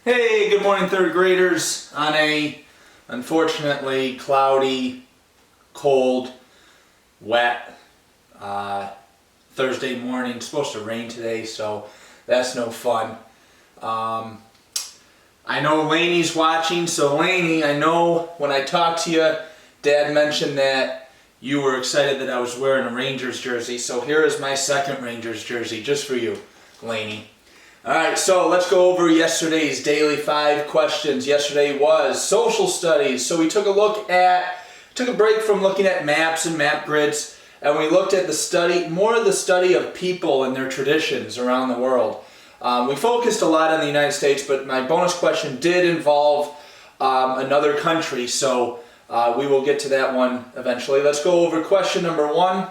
Hey, good morning, third graders, on a unfortunately cloudy, cold, wet Thursday morning. It's supposed to rain today, so that's no fun. I know Laney's watching, so Laney, I know when I talked to you, Dad mentioned that you were excited that I was wearing a Rangers jersey, so here is my second Rangers jersey, just for you, Laney. Alright, so let's go over yesterday's Daily 5 questions. Yesterday was social studies. So we took a break from looking at maps and map grids, and we looked at more of the study of people and their traditions around the world. We focused a lot on the United States, but my bonus question did involve another country, so we will get to that one eventually. Let's go over question number 1.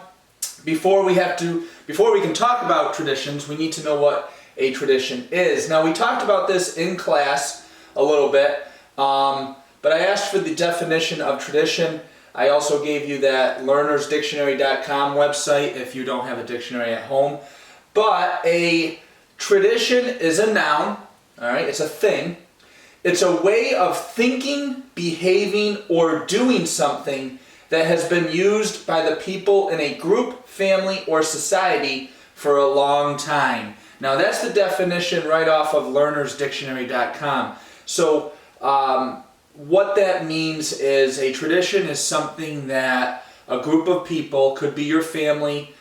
Before we can talk about traditions, we need to know what a tradition is. Now, we talked about this in class a little bit, but I asked for the definition of tradition. I also gave you that learnersdictionary.com website if you don't have a dictionary at home. But a tradition is a noun, all right? It's a thing. It's a way of thinking, behaving, or doing something that has been used by the people in a group, family, or society for a long time. Now, that's the definition right off of learnersdictionary.com. So what that means is a tradition is something that a group of people, could be your family,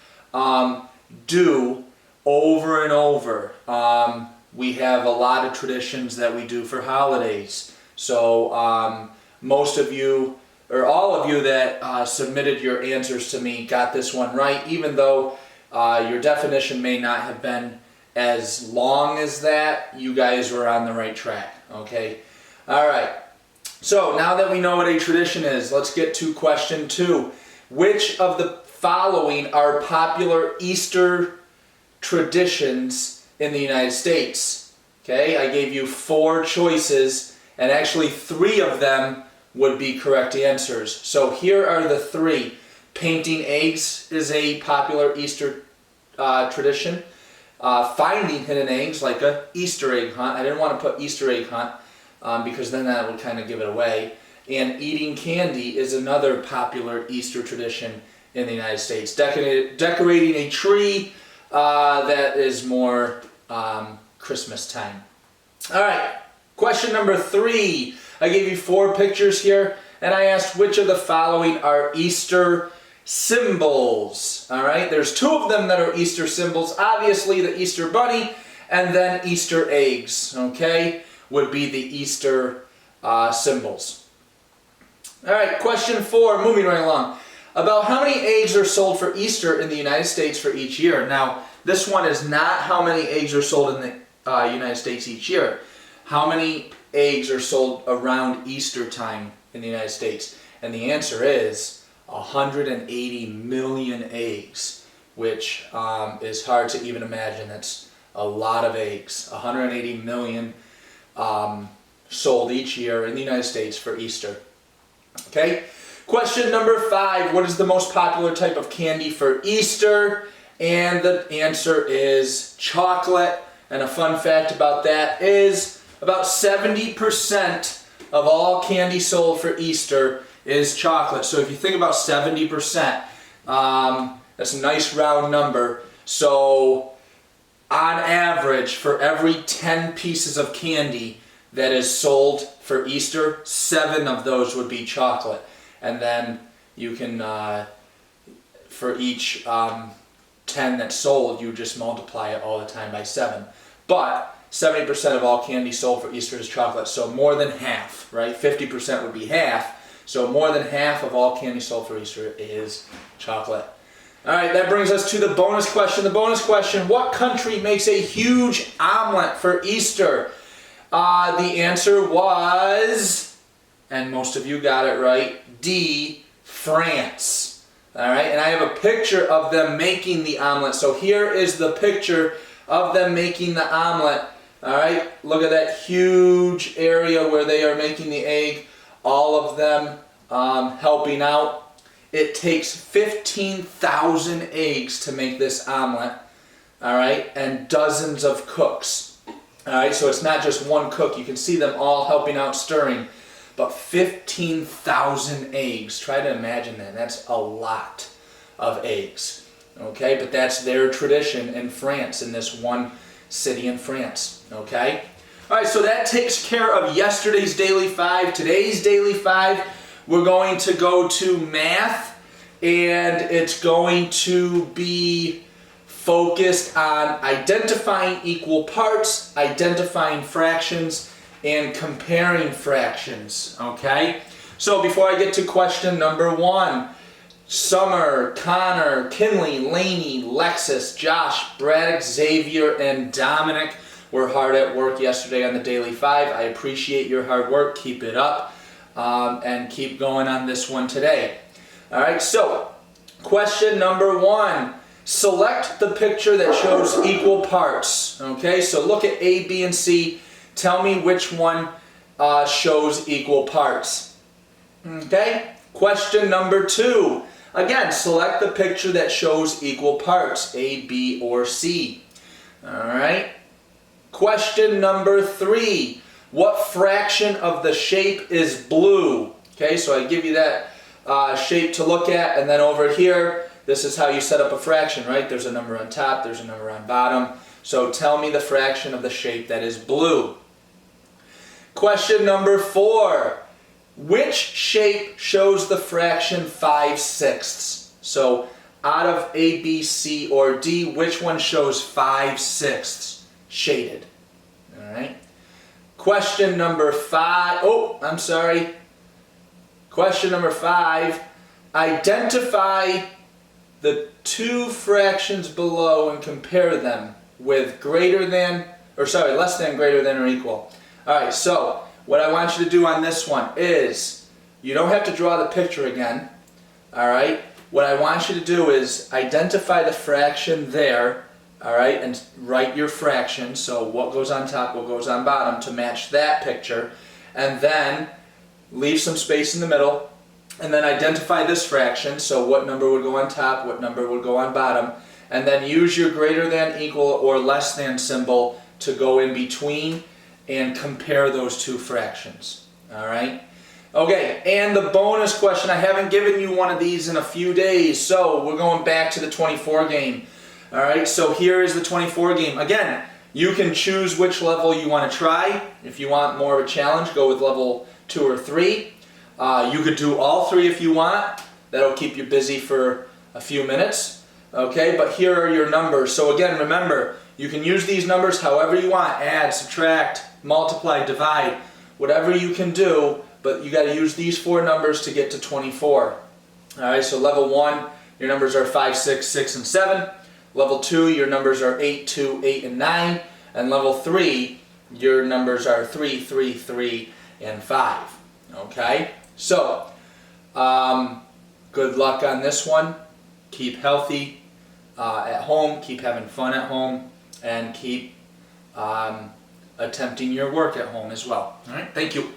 do over and over. We have a lot of traditions that we do for holidays. So most of you, or all of you that submitted your answers to me got this one right, even though your definition may not have been as long as that. You guys were on the right track, okay? All right, so now that we know what a tradition is, let's get to question 2. Which of the following are popular Easter traditions in the United States? Okay, I gave you 4 choices, and actually 3 of them would be correct answers. So here are the 3. Painting eggs is a popular Easter tradition. Finding hidden eggs, like a Easter egg hunt. I didn't want to put Easter egg hunt because then that would kind of give it away. And eating candy is another popular Easter tradition in the United States. Decorating a tree, that is more Christmas time. All right, question number 3. I gave you 4 pictures here, and I asked which of the following are Easter symbols. All right, there's 2 of them that are Easter symbols. Obviously, the Easter bunny and then Easter eggs, okay, would be the Easter symbols. All right, question 4, moving right along. About how many eggs are sold for Easter in the United States for each year? Now, this one is not how many eggs are sold in the United States each year. How many eggs are sold around Easter time in the United States? And the answer is 180 million eggs, which is hard to even imagine. That's a lot of eggs. 180 million sold each year in the United States for Easter. Okay, question number 5. What is the most popular type of candy for Easter? And the answer is chocolate. And a fun fact about that is about 70% of all candy sold for Easter is chocolate. So if you think about 70%, that's a nice round number. So on average, for every 10 pieces of candy that is sold for Easter, 7 of those would be chocolate. And then you can, for each 10 that's sold, you just multiply it all the time by 7. But 70% of all candy sold for Easter is chocolate, so more than half, right? 50% would be half. So more than half of all candy sold for Easter is chocolate. All right, that brings us to the bonus question. The bonus question, what country makes a huge omelet for Easter? The answer was, and most of you got it right, D, France. All right, and I have a picture of them making the omelet. So here is the picture of them making the omelet. All right, look at that huge area where they are making the egg. All of them helping out. It takes 15,000 eggs to make this omelet, all right, and dozens of cooks. All right, so it's not just one cook. You can see them all helping out stirring. But 15,000 eggs. Try to imagine that. That's a lot of eggs. Okay, but that's their tradition in France, in this one city in France. Okay? All right, so that takes care of yesterday's Daily 5. Today's Daily 5, we're going to go to math, and it's going to be focused on identifying equal parts, identifying fractions, and comparing fractions, okay? So before I get to question number 1, Summer, Connor, Kinley, Laney, Lexus, Josh, Braddock, Xavier, and Dominic were hard at work yesterday on the Daily 5. I appreciate your hard work. Keep it up, and keep going on this one today. All right, so question number 1. Select the picture that shows equal parts. Okay, so look at A, B, and C. Tell me which one shows equal parts. Okay, question number 2. Again, select the picture that shows equal parts, A, B, or C. All right. Question number 3. What fraction of the shape is blue? Okay, so I give you that shape to look at, and then over here, this is how you set up a fraction, right? There's a number on top, there's a number on bottom. So tell me the fraction of the shape that is blue. Question number 4. Which shape shows the fraction 5/6? So out of A, B, C, or D, which one shows 5/6 shaded? All right. Question number 5. Oh, I'm sorry. Question number 5. Identify the two fractions below and compare them with less than, greater than, or equal. All right, so what I want you to do on this one is, you don't have to draw the picture again. All right, what I want you to do is identify the fraction there, all right, and write your fraction. So what goes on top, what goes on bottom to match that picture, and then leave some space in the middle. And then identify this fraction, so what number would go on top, what number would go on bottom, and then use your greater than, equal, or less than symbol to go in between and compare those two fractions. All right? Okay, and the bonus question, I haven't given you one of these in a few days, so we're going back to the 24 game. All right, so here is the 24 game. Again, you can choose which level you want to try. If you want more of a challenge, go with level 2 or 3. You could do all 3 if you want. That'll keep you busy for a few minutes. Okay, but here are your numbers. So again, remember, you can use these numbers however you want. Add, subtract, multiply, divide, whatever you can do, but you got to use these 4 numbers to get to 24. All right, so level 1, your numbers are 5, 6, 6, and 7. Level 2, your numbers are 8, 2, 8, and 9. And level 3, your numbers are 3, 3, 3, and 5. Okay? So, good luck on this one. Keep healthy at home, keep having fun at home, and keep attempting your work at home as well. All right, thank you.